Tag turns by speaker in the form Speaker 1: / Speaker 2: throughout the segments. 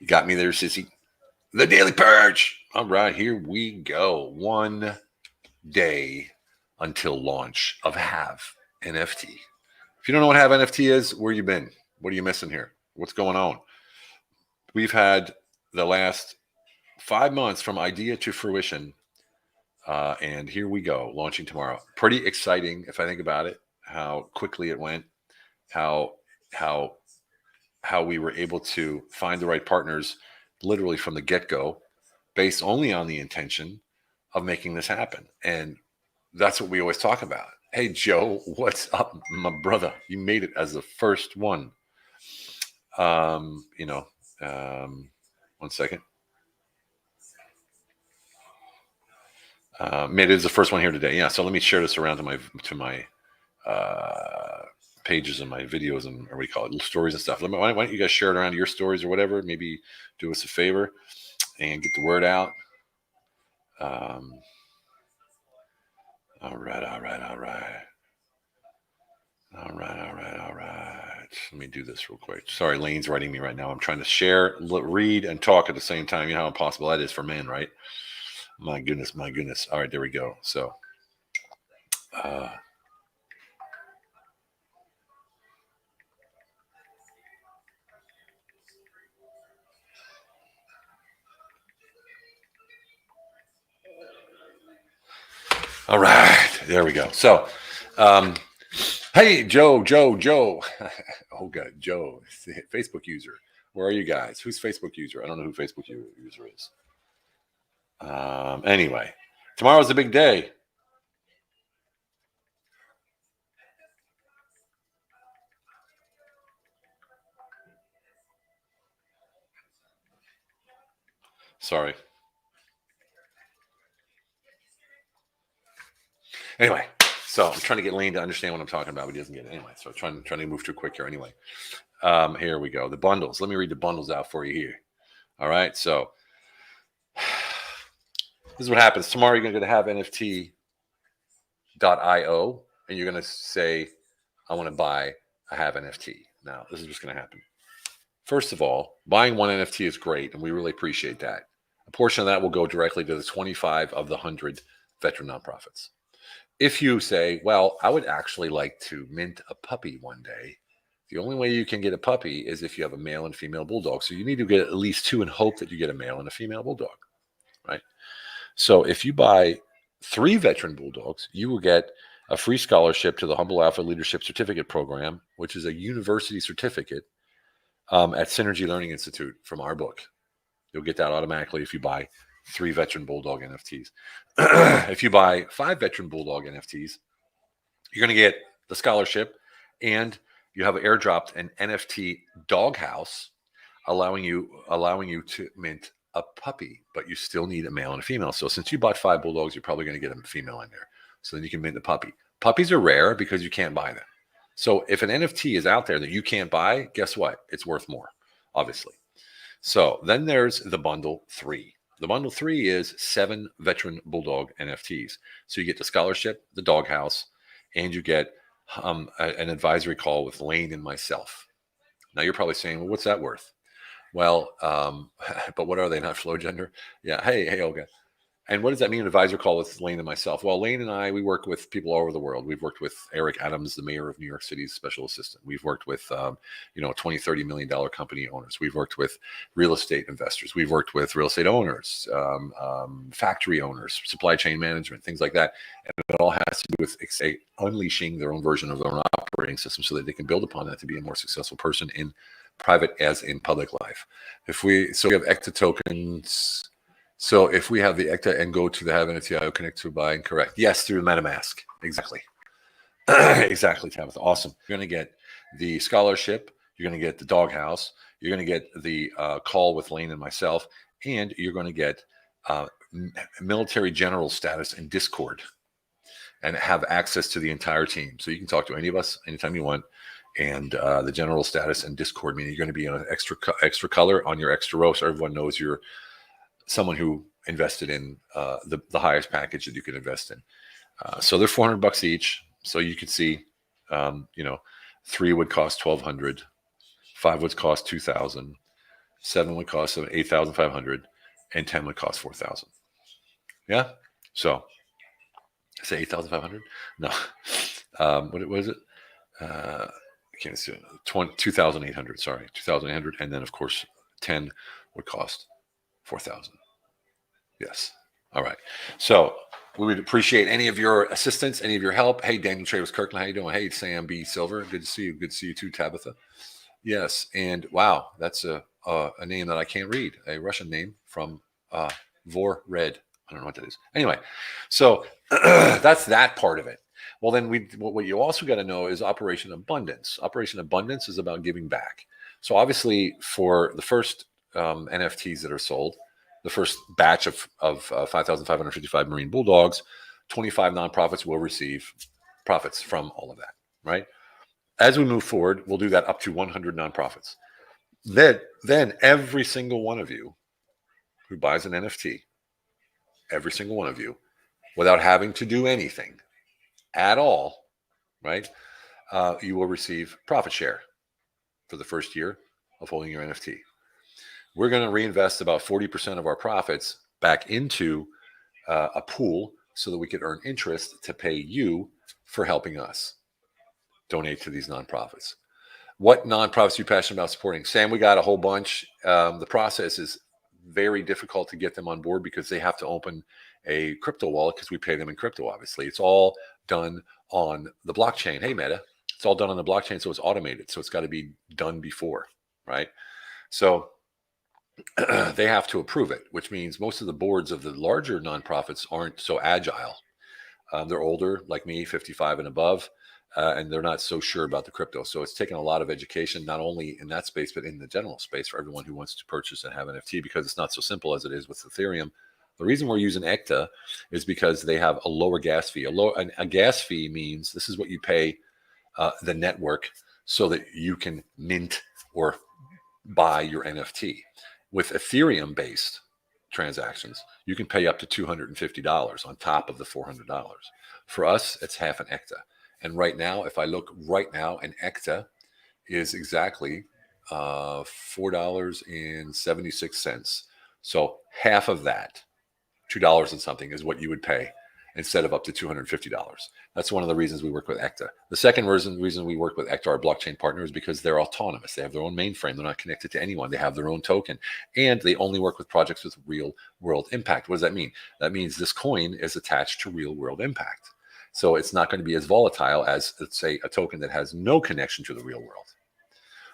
Speaker 1: You got me there, sissy. The Daily Purge. All right, here we go. 1 day until launch of Have NFT. If you don't know what Have NFT is, where you been? What are you missing here? What's going on? We've had the last 5 months from idea to fruition, and here we go, launching tomorrow. Pretty exciting, if I think about it, how quickly it went, how we were able to find the right partners literally from the get-go, based only on the intention of making this happen. And that's what we always talk about. Hey, Joe, what's up, my brother? You made it as the first one. 1 second. Made it as the first one here today. Yeah, so let me share this around to my pages and my videos and what do you call it, stories and stuff. Why don't you guys share it around to your stories or whatever? Maybe do us a favor and get the word out. All right. Let me do this real quick. Sorry, Lane's writing me right now. I'm trying to share, read, and talk at the same time. You know how impossible that is for men, right? My goodness. All right, there we go. So, all right, there we go. So, hey, Joe. Oh, God, Joe, Facebook user. Where are you guys? Who's Facebook user? I don't know who Facebook user is. Anyway, tomorrow's a big day. Sorry. Anyway, so I'm trying to get Lane to understand what I'm talking about, but he doesn't get it anyway. So I'm trying to move too quick here anyway. Here we go. The bundles. Let me read the bundles out for you here. All right. So this is what happens. Tomorrow you're going to go to have NFT.io and you're going to say, I want to buy a Have NFT. Now, this is what's going to happen. First of all, buying one NFT is great, and we really appreciate that. A portion of that will go directly to the 25 of the 100 veteran nonprofits. If you say, well, I would actually like to mint a puppy one day, the only way you can get a puppy is if you have a male and female bulldog. So you need to get at least 2 and hope that you get a male and a female bulldog, right? So if you buy 3 veteran bulldogs, you will get a free scholarship to the Humble Alpha Leadership Certificate Program, which is a university certificate at Synergy Learning Institute from our book. You'll get that automatically if you buy 3 veteran bulldog NFTs. If you buy 5 veteran bulldog NFTs, you're going to get the scholarship, and you have airdropped an NFT doghouse, allowing you to mint a puppy, but you still need a male and a female. So since you bought 5 bulldogs, you're probably going to get a female in there. So then you can mint the puppy. Puppies are rare because you can't buy them. So if an NFT is out there that you can't buy, guess what? It's worth more, obviously. So then there's the bundle 3. The bundle 3 is 7 veteran bulldog NFTs. So you get the scholarship, the doghouse, and you get an advisory call with Lane and myself. Now you're probably saying, well, what's that worth? Well, but what are they, not flow gender? Yeah. Hey, Olga. And what does that mean, an advisor call with Lane and myself? Well, Lane and I, we work with people all over the world. We've worked with Eric Adams, the mayor of New York City's special assistant. We've worked with, $20, $30 million company owners. We've worked with real estate investors. We've worked with real estate owners, factory owners, supply chain management, things like that. And it all has to do with unleashing their own version of their own operating system so that they can build upon that to be a more successful person in private as in public life. We have ECTA tokens. So if we have the ECTA and go to the Have NFT, I will connect to buy and correct. Yes, through MetaMask. Exactly. Exactly, Tabitha. Awesome. You're going to get the scholarship. You're going to get the doghouse. You're going to get the call with Lane and myself. And you're going to get military general status in Discord and have access to the entire team. So you can talk to any of us anytime you want. And the general status in Discord, meaning you're going to be in an extra color on your extra row so everyone knows you're someone who invested in the highest package that you could invest in. So they're $400 each. So you can see, 3 would cost $1,200, 5 would cost $2,000, 7 would cost 8,500, and 10 would cost 4,000. Yeah. So say 8,500. No. What was it? I can't see it. 2,800. Sorry, 2,800, and then of course 10 would cost 4,000. Yes. All right. So we would appreciate any of your assistance, any of your help. Hey, Daniel Travis Kirkland, how you doing? Hey, Sam B. Silver, good to see you. Good to see you too, Tabitha. Yes, and wow, that's a name that I can't read. A Russian name from Vor Red. I don't know what that is. Anyway, so that's that part of it. Well, then what you also got to know is Operation Abundance. Operation Abundance is about giving back. So obviously, for the first NFTs that are sold, the first batch of 5,555 Marine Bulldogs, 25 nonprofits will receive profits from all of that, right? As we move forward, we'll do that up to 100 nonprofits. Then every single one of you who buys an NFT, every single one of you, without having to do anything at all, right? You will receive profit share for the first year of holding your NFT. We're going to reinvest about 40% of our profits back into a pool so that we could earn interest to pay you for helping us donate to these nonprofits. What nonprofits are you passionate about supporting? Sam, we got a whole bunch. The process is very difficult to get them on board because they have to open a crypto wallet because we pay them in crypto, obviously. It's all done on the blockchain. Hey, Meta, it's all done on the blockchain, so it's automated. So it's got to be done before, right? So they have to approve it, which means most of the boards of the larger nonprofits aren't so agile. They're older, like me, 55 and above, and they're not so sure about the crypto. So it's taken a lot of education, not only in that space, but in the general space for everyone who wants to purchase and have an NFT, because it's not so simple as it is with Ethereum. The reason we're using ECTA is because they have a lower gas fee. A gas fee means this is what you pay the network so that you can mint or buy your NFT. With Ethereum-based transactions, you can pay up to $250 on top of the $400. For us, it's half an ECTA. And right now, if I look right now, an ECTA is exactly $4.76. So half of that, $2 and something, is what you would pay instead of up to $250. That's one of the reasons we work with ECTA. The second reason we work with ECTA, our blockchain partner, is because they're autonomous. They have their own mainframe. They're not connected to anyone. They have their own token. And they only work with projects with real world impact. What does that mean? That means this coin is attached to real world impact. So it's not going to be as volatile as, let's say, a token that has no connection to the real world.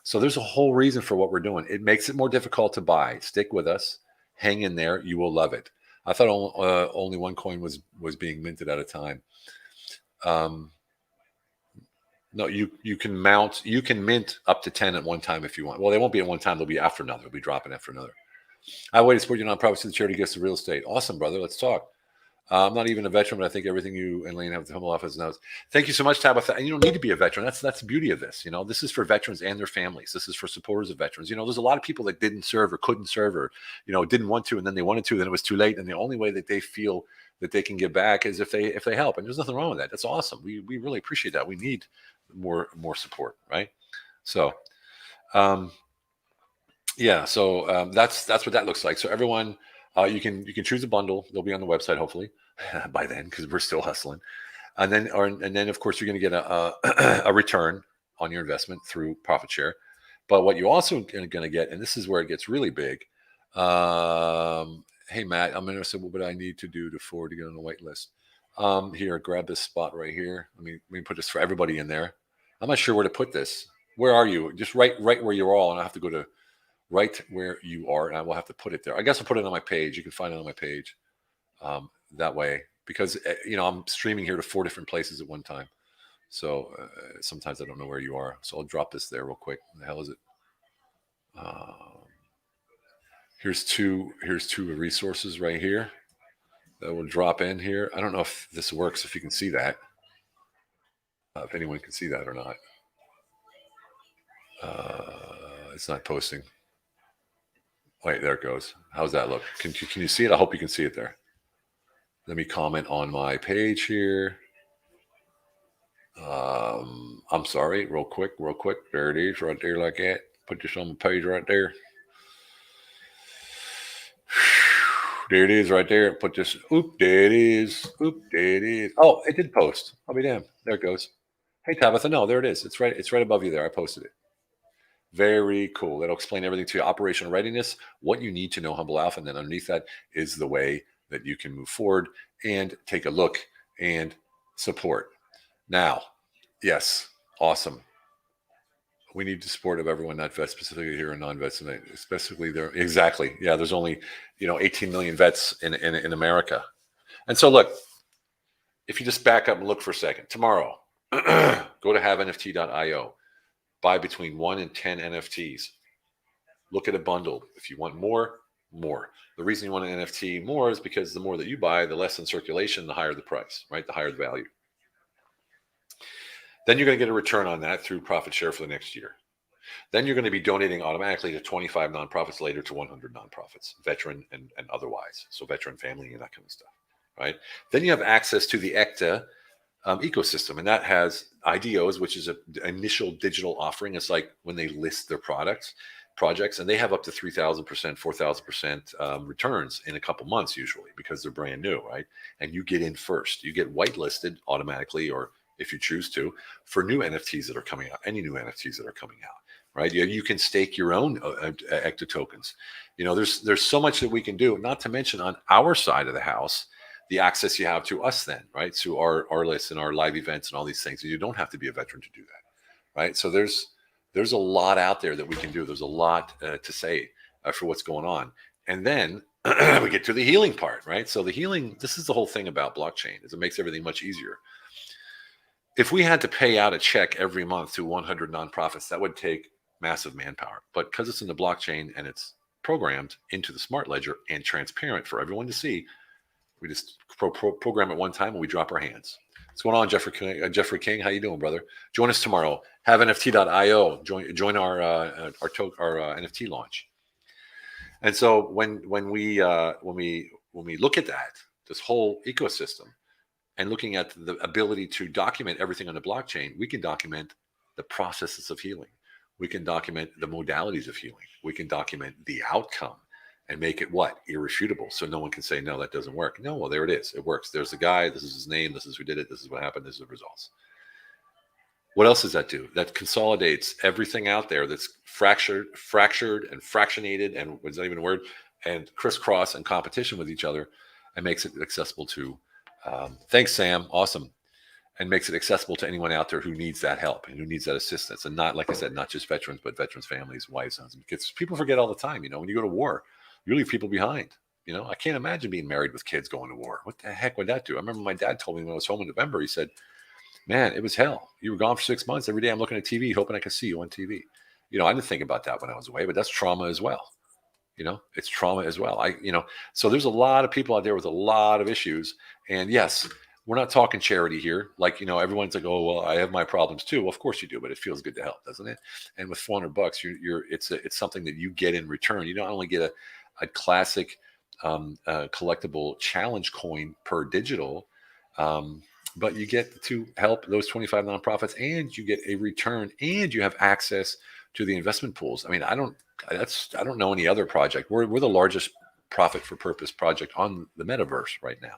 Speaker 1: So there's a whole reason for what we're doing. It makes it more difficult to buy. Stick with us. Hang in there. You will love it. I thought only one coin was being minted at a time. No, you can mint up to 10 at one time if you want. Well, they won't be at one time. They'll be after another. They'll be dropping after another. I wait to support your nonprofits to the charity gets to real estate. Awesome, brother. Let's talk. I'm not even a veteran, but I think everything you and Lane have at the home office knows. Thank you so much, Tabitha. And you don't need to be a veteran. That's the beauty of this. This is for veterans and their families. This is for supporters of veterans. There's a lot of people that didn't serve or couldn't serve or, didn't want to, and then they wanted to, then it was too late. And the only way that they feel that they can give back is if they help. And there's nothing wrong with that. That's awesome. We really appreciate that. We need more support, right? So, yeah. So that's what that looks like. So everyone. You can choose a bundle. They'll be on the website hopefully by then because we're still hustling, and then of course you're going to get a return on your investment through profit share. But what you also going to get, and this is where it gets really big. Hey Matt, I'm interested. What would I need to do to get on the whitelist? Here, grab this spot right here. Let me put this for everybody in there. I'm not sure where to put this. Where are you? Just right where you're all, and I have to go to. Right where you are, and I will have to put it there. I guess I'll put it on my page. You can find it on my page that way because I'm streaming here to 4 different places at one time. So sometimes I don't know where you are. So I'll drop this there real quick. What the hell is it? Here's two resources right here that will drop in here. I don't know if this works. If you can see that, if anyone can see that or not. It's not posting. Wait, there it goes. How's that look? Can you see it? I hope you can see it there. Let me comment on my page here. I'm sorry, real quick. There it is, right there, like that. Put this on the page right there. There it is right there. Put this. Oop, there it is. Oop, there it is. Oh, it did post. I'll be damned. There it goes. Hey, Tabitha. No, there it is. It's right. It's right above you there. I posted it. Very cool. That'll explain everything to you. Operational readiness, what you need to know, Humble Alpha. And then underneath that is the way that you can move forward and take a look and support. Now, yes, awesome. We need the support of everyone, not vets specifically here and non-vets, especially there. Exactly. Yeah, there's only 18 million vets in America. And so look, if you just back up and look for a second, tomorrow, go to havenft.io, buy between 1 and 10 NFTs. Look at a bundle. If you want more, more. The reason you want an NFT more is because the more that you buy, the less in circulation, the higher the price, right? The higher the value. Then you're going to get a return on that through profit share for the next year. Then you're going to be donating automatically to 25 nonprofits, later to 100 nonprofits, veteran and otherwise. So veteran family and that kind of stuff, right? Then you have access to the ECTA ecosystem, and that has IDOs, which is an initial digital offering. It's like when they list their projects, and they have up to 3,000%, 4,000% returns in a couple months usually because they're brand new, right? And you get in first. You get whitelisted automatically, or if you choose to, for new NFTs that are coming out, any new NFTs that are coming out, right? You can stake your own ECTA tokens. There's so much that we can do, not to mention on our side of the house, the access you have to us then, right? To our list and our live events and all these things. You don't have to be a veteran to do that, right? So there's a lot out there that we can do. There's a lot to say for what's going on. And then we get to the healing part, right? So the healing, this is the whole thing about blockchain, is it makes everything much easier. If we had to pay out a check every month to 100 nonprofits, that would take massive manpower. But because it's in the blockchain and it's programmed into the smart ledger and transparent for everyone to see, we just program it one time and we drop our hands. What's going on, Jeffrey King? How you doing, brother? Join us tomorrow. HaveNFT.io. Join our NFT launch. And so when we look at that, this whole ecosystem, and looking at the ability to document everything on the blockchain, we can document the processes of healing. We can document the modalities of healing. We can document the outcome and make it what? Irrefutable. So no one can say, no, that doesn't work. No, well, there it is. It works. There's the guy. This is his name. This is who did it. This is what happened. This is the results. What else does that do? That consolidates everything out there that's fractured and fractionated, and what's not even a word, and crisscross and competition with each other, and makes it accessible to thanks, Sam. Awesome. And makes it accessible to anyone out there who needs that help and who needs that assistance. And not, like I said, not just veterans, but veterans' families, wives, husbands. Because people forget all the time, when you go to war, you leave people behind. I can't imagine being married with kids going to war. What the heck would that do? I remember my dad told me when I was home in November, he said, man, it was hell. You were gone for 6 months. Every day I'm looking at TV, hoping I could see you on TV. I didn't think about that when I was away, but that's trauma as well. It's trauma as well. So there's a lot of people out there with a lot of issues. And yes, we're not talking charity here. Like, everyone's like, oh, well, I have my problems too. Well, of course you do, but it feels good to help, doesn't it? And with $400, it's something that you get in return. You don't only get a classic collectible challenge coin per digital, but you get to help those 25 nonprofits, and you get a return, and you have access to the investment pools. I mean, I don't know any other project. We're the largest profit for purpose project on the metaverse right now.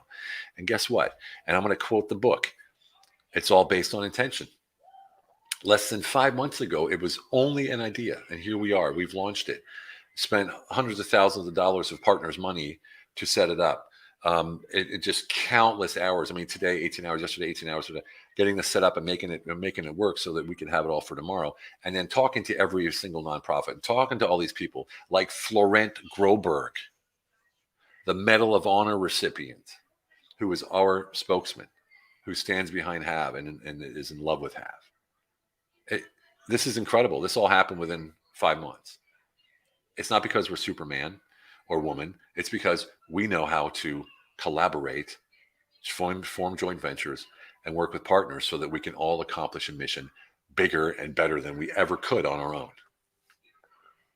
Speaker 1: And guess what? And I'm going to quote the book. It's all based on intention. Less than 5 months ago, it was only an idea. And here we are. We've launched it. Spent hundreds of thousands of dollars of partners' money to set it up. It just countless hours. I mean, today, 18 hours, yesterday, 18 hours, getting this set up and making it work so that we can have it all for tomorrow. And then talking to every single nonprofit, talking to all these people like Florent Groberg, the Medal of Honor recipient, who is our spokesman, who stands behind Have and is in love with Have. This is incredible. This all happened within 5 months. It's not because we're Superman or woman. It's because we know how to collaborate, form joint ventures, and work with partners so that we can all accomplish a mission bigger and better than we ever could on our own.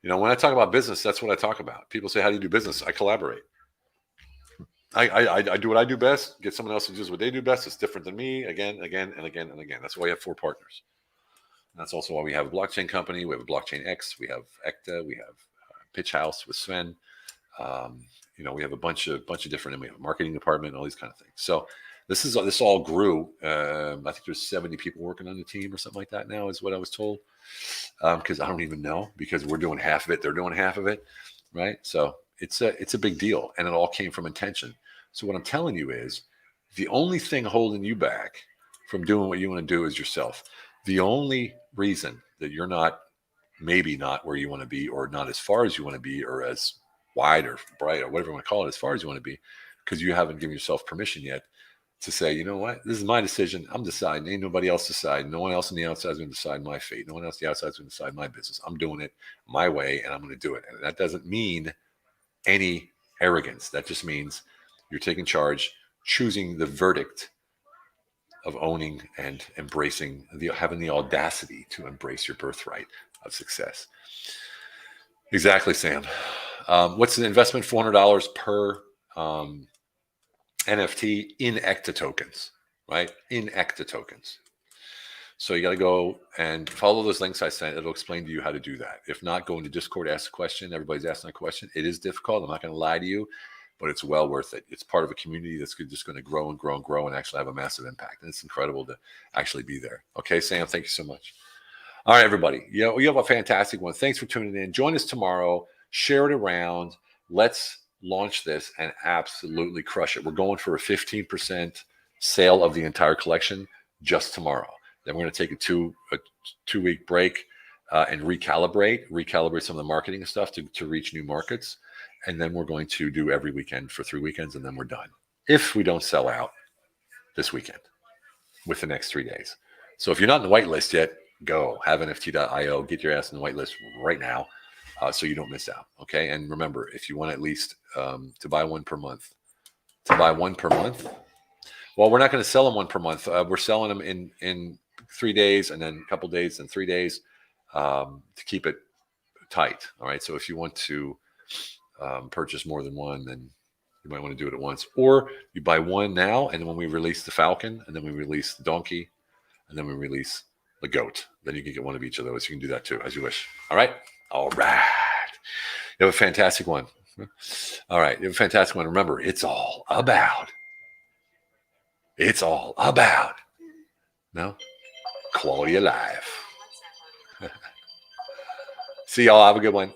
Speaker 1: When I talk about business, that's what I talk about. People say, how do you do business? I collaborate. I do what I do best, get someone else to do what they do best. It's different than me again. That's why we have 4 partners. And that's also why we have a blockchain company. We have a blockchain X. We have ECTA. We have Pitch House with Sven. We have a bunch of different, and we have a marketing department, all these kind of things. So this all grew. I think there's 70 people working on the team or something like that now, is what I was told. Because I don't even know, because we're doing half of it, they're doing half of it, right? So it's a big deal, and it all came from intention. So what I'm telling you is, the only thing holding you back from doing what you want to do is yourself. The only reason that you're maybe not where you want to be, or not as far as you want to be, or as wide or bright or whatever you want to call it, as far as you want to be, because you haven't given yourself permission yet to say, you know what, this is my decision. I'm deciding. Ain't nobody else deciding. No one else on the outside is going to decide my fate. No one else on the outside is going to decide my business. I'm doing it my way, and I'm going to do it. And that doesn't mean any arrogance. That just means you're taking charge, choosing the verdict of owning and embracing, having the audacity to embrace your birthright of success. Exactly, Sam. What's an investment? $400 per NFT in ECTA tokens, right? In ECTA tokens. So you got to go and follow those links I sent. It'll explain to you how to do that. If not, go into Discord, ask a question. Everybody's asking a question. It is difficult. I'm not going to lie to you, but it's well worth it. It's part of a community that's just going to grow and grow and grow, and actually have a massive impact. And it's incredible to actually be there. Okay, Sam, thank you so much. All right, everybody. You have a fantastic one. Thanks for tuning in. Join us tomorrow. Share it around. Let's launch this and absolutely crush it. We're going for a 15% sale of the entire collection just tomorrow. Then we're going to take a two-week break and recalibrate some of the marketing stuff to reach new markets. And then we're going to do every weekend for 3 weekends, and then we're done. If we don't sell out this weekend with the next 3 days. So if you're not in the whitelist yet, go havenft.io, get your ass in the whitelist right now, so you don't miss out. Okay. And remember, if you want at least to buy one per month, well, we're not going to sell them one per month. We're selling them in 3 days, and then a couple days, and 3 days, to keep it tight. All right. So if you want to purchase more than one, then you might want to do it at once, or you buy one now, and then when we release the falcon, and then we release the donkey, and then we release the goat, then you can get one of each of those. You can do that too, as you wish. All right. You have a fantastic one. All right. You have a fantastic one. Remember, it's all about no quality of life. See y'all. Have a good one.